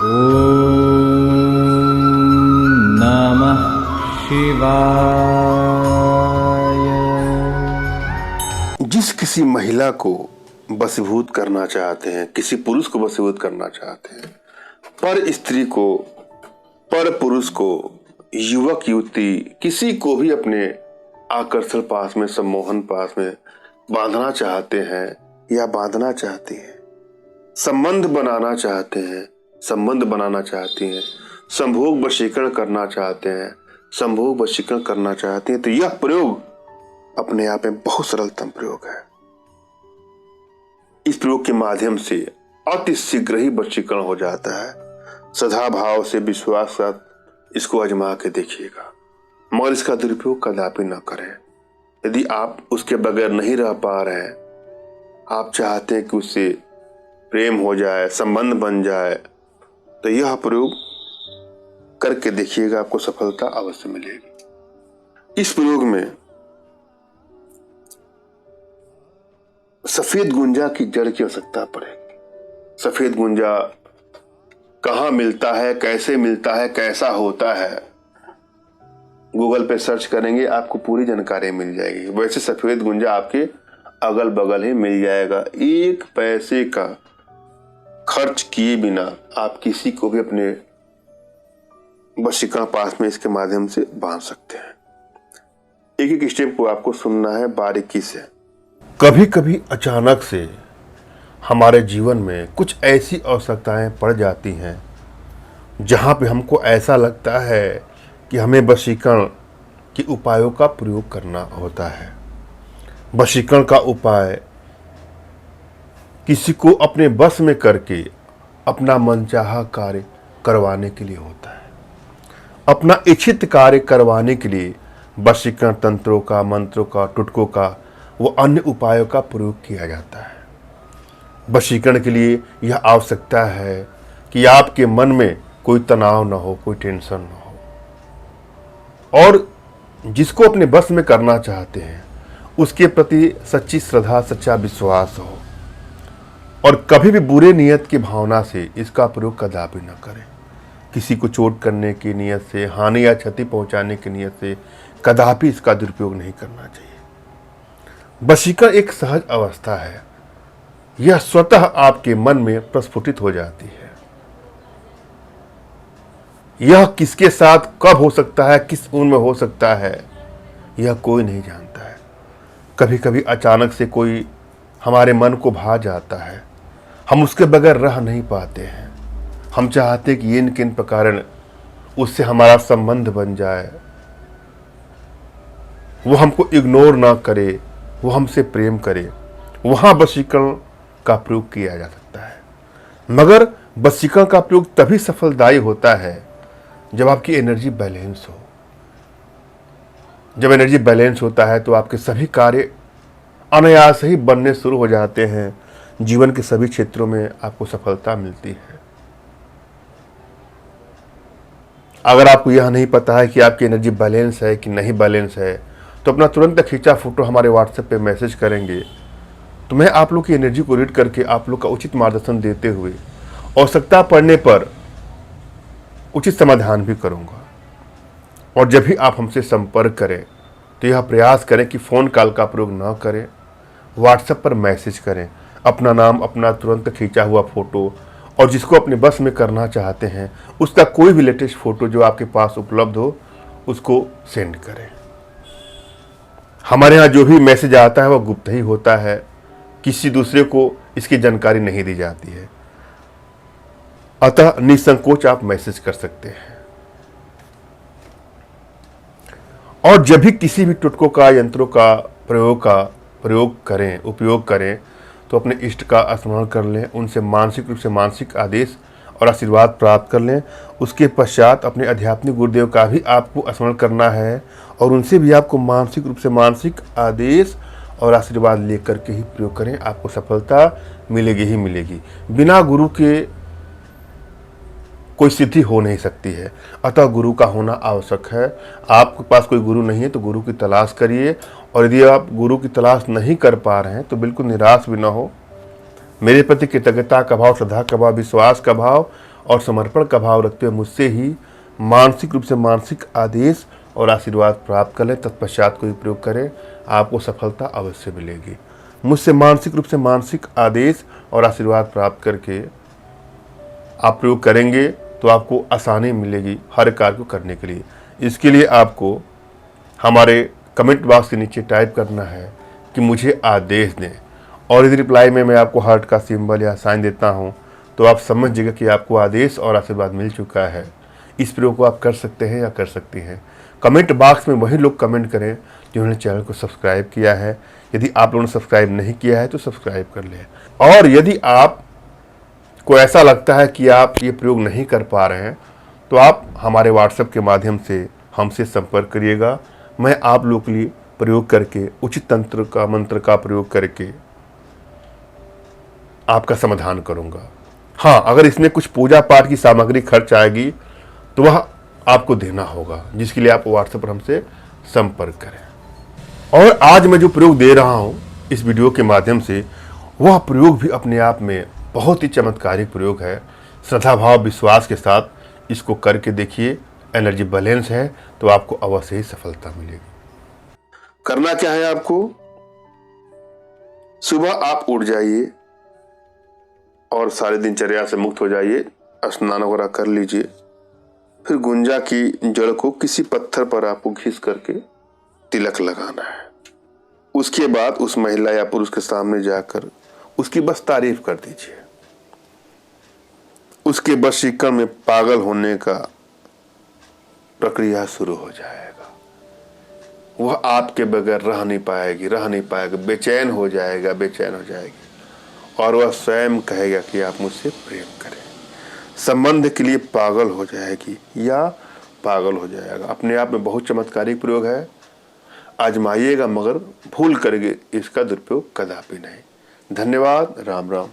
ॐ नमः शिवाय। जिस किसी महिला को वशीभूत करना चाहते हैं, किसी पुरुष को वशीभूत करना चाहते हैं, पर स्त्री को, पर पुरुष को, युवक युवती, किसी को भी अपने आकर्षण पास में, सम्मोहन पास में बांधना चाहते हैं या बांधना चाहती हैं, संबंध बनाना चाहते हैं, संबंध बनाना चाहती हैं, संभोग वशीकरण करना चाहते हैं, संभोग वशीकरण करना चाहती हैं, तो यह प्रयोग अपने आप में बहुत सरलतम प्रयोग है। इस प्रयोग के माध्यम से अति शीघ्र ही वशीकरण हो जाता है। सदा भाव से, विश्वास के साथ इसको आजमा के देखिएगा, मगर इसका दुरुपयोग कदापि न करें। यदि आप उसके बगैर नहीं रह पा रहे हैं, आप चाहते हैं कि उससे प्रेम हो जाए, संबंध बन जाए, तो यह प्रयोग करके देखिएगा, आपको सफलता अवश्य मिलेगी। इस प्रयोग में सफेद गुंजा की जड़ की आवश्यकता पड़ेगी। सफेद गुंजा कहाँ मिलता है, कैसे मिलता है, कैसा होता है, गूगल पे सर्च करेंगे, आपको पूरी जानकारी मिल जाएगी। वैसे सफेद गुंजा आपके अगल बगल ही मिल जाएगा। एक पैसे का खर्च किए बिना आप किसी को भी अपने वशीकरण पास में इसके माध्यम से बांध सकते हैं। एक एक स्टेप को आपको सुनना है बारीकी से। कभी कभी अचानक से हमारे जीवन में कुछ ऐसी आवश्यकताएं पड़ जाती हैं जहां पे हमको ऐसा लगता है कि हमें वशीकरण के उपायों का प्रयोग करना होता है। वशीकरण का उपाय किसी को अपने बस में करके अपना मनचाहा कार्य करवाने के लिए होता है। अपना इच्छित कार्य करवाने के लिए वशीकरण तंत्रों का, मंत्रों का, टुटकों का, वो अन्य उपायों का प्रयोग किया जाता है। वशीकरण के लिए यह आवश्यकता है कि आपके मन में कोई तनाव न हो, कोई टेंशन न हो, और जिसको अपने बस में करना चाहते हैं उसके प्रति सच्ची श्रद्धा, सच्चा विश्वास हो, और कभी भी बुरे नियत की भावना से इसका प्रयोग कदापि न करें। किसी को चोट करने की नियत से, हानि या क्षति पहुंचाने की नियत से कदापि इसका दुरुपयोग नहीं करना चाहिए। वशीकरण एक सहज अवस्था है, यह स्वतः आपके मन में प्रस्फुटित हो जाती है। यह किसके साथ कब हो सकता है, किस उम्र में हो सकता है, यह कोई नहीं जानता है। कभी कभी अचानक से कोई हमारे मन को भा जाता है, हम उसके बगैर रह नहीं पाते हैं। हम चाहते कि इन किन प्रकार उससे हमारा संबंध बन जाए, वो हमको इग्नोर ना करे, वो हमसे प्रेम करे। वहाँ वशीकरण का प्रयोग किया जा सकता है, मगर वशीकरण का प्रयोग तभी सफलदायी होता है जब आपकी एनर्जी बैलेंस हो। जब एनर्जी बैलेंस होता है तो आपके सभी कार्य अनायास ही बनने शुरू हो जाते हैं। जीवन के सभी क्षेत्रों में आपको सफलता मिलती है। अगर आपको यह नहीं पता है कि आपकी एनर्जी बैलेंस है कि नहीं बैलेंस है, तो अपना तुरंत खींचा फोटो हमारे व्हाट्सएप पे मैसेज करेंगे, तो मैं आप लोग की एनर्जी को रीड करके आप लोग का उचित मार्गदर्शन देते हुए आवश्यकता पड़ने पर उचित समाधान भी करूंगा। और जब भी आप हमसे संपर्क करें तो यह प्रयास करें कि फ़ोन कॉल का प्रयोग न करें, व्हाट्सएप पर मैसेज करें। अपना नाम, अपना तुरंत खींचा हुआ फ़ोटो, और जिसको अपने बस में करना चाहते हैं उसका कोई भी लेटेस्ट फ़ोटो जो आपके पास उपलब्ध हो उसको सेंड करें। हमारे यहाँ जो भी मैसेज आता है वह गुप्त ही होता है, किसी दूसरे को इसकी जानकारी नहीं दी जाती है। अतः निसंकोच आप मैसेज कर सकते हैं। और जब भी किसी भी टुटकों का, यंत्रों का उपयोग करें तो अपने इष्ट का स्मरण कर लें, उनसे मानसिक रूप से मानसिक आदेश और आशीर्वाद प्राप्त कर लें। उसके पश्चात अपने आध्यात्मिक गुरुदेव का भी आपको स्मरण करना है, और उनसे भी आपको मानसिक रूप से मानसिक आदेश और आशीर्वाद लेकर के ही प्रयोग करें। आपको सफलता मिलेगी ही मिलेगी। बिना गुरु के कोई सिद्धि हो नहीं सकती है, अतः गुरु का होना आवश्यक है। आपके पास कोई गुरु नहीं है तो गुरु की तलाश करिए, और यदि आप गुरु की तलाश नहीं कर पा रहे हैं तो बिल्कुल निराश भी ना हो। मेरे प्रति कृतज्ञता का भाव, श्रद्धा का भाव, विश्वास का भाव और समर्पण का भाव रखते हुए मुझसे ही मानसिक रूप से मानसिक आदेश और आशीर्वाद प्राप्त कर लें। तत्पश्चात कोई प्रयोग करें, आपको सफलता अवश्य मिलेगी। मुझसे मानसिक रूप से मानसिक आदेश और आशीर्वाद प्राप्त करके आप प्रयोग करेंगे तो आपको आसानी मिलेगी हर कार्य को करने के लिए। इसके लिए आपको हमारे कमेंट बॉक्स के नीचे टाइप करना है कि मुझे आदेश दें, और यदि रिप्लाई में मैं आपको हार्ट का सिंबल या साइन देता हूं तो आप समझिएगा कि आपको आदेश और आशीर्वाद मिल चुका है। इस प्रयोग को आप कर सकते हैं या कर सकती हैं। कमेंट बॉक्स में वही लोग कमेंट करें जिन्होंने चैनल को सब्सक्राइब किया है। यदि आप लोगों ने सब्सक्राइब नहीं किया है तो सब्सक्राइब कर लें। और यदि आप को ऐसा लगता है कि आप ये प्रयोग नहीं कर पा रहे हैं तो आप हमारे व्हाट्सएप के माध्यम से हमसे संपर्क करिएगा। मैं आप लोगों के लिए प्रयोग करके उचित तंत्र का मंत्र का प्रयोग करके आपका समाधान करूंगा। हाँ, अगर इसमें कुछ पूजा पाठ की सामग्री खर्च आएगी तो वह आपको देना होगा, जिसके लिए आप व्हाट्सएप पर हमसे संपर्क करें। और आज मैं जो प्रयोग दे रहा हूं इस वीडियो के माध्यम से, वह प्रयोग भी अपने आप में बहुत ही चमत्कारिक प्रयोग है। श्रद्धा भाव विश्वास के साथ इसको करके देखिए। एनर्जी बैलेंस है तो आपको अवश्य ही सफलता मिलेगी। करना क्या है आपको, सुबह आप उठ जाइए और सारे दिनचर्या से मुक्त हो जाइए, स्नान वगैरह कर लीजिए। फिर गुंजा की जड़ को किसी पत्थर पर आपको घिस करके तिलक लगाना है। उसके बाद उस महिला या पुरुष के सामने जाकर उसकी बस तारीफ कर दीजिए। उसके वशीकरण में पागल होने का प्रक्रिया शुरू हो जाएगा। वह आपके बगैर रह नहीं पाएगा, बेचैन हो जाएगी और वह स्वयं कहेगा कि आप मुझसे प्रेम करें। संबंध के लिए पागल हो जाएगी या पागल हो जाएगा। अपने आप में बहुत चमत्कारिक प्रयोग है, आजमाइएगा, मगर भूल करके इसका दुरुपयोग कदापि नहीं। धन्यवाद। राम राम।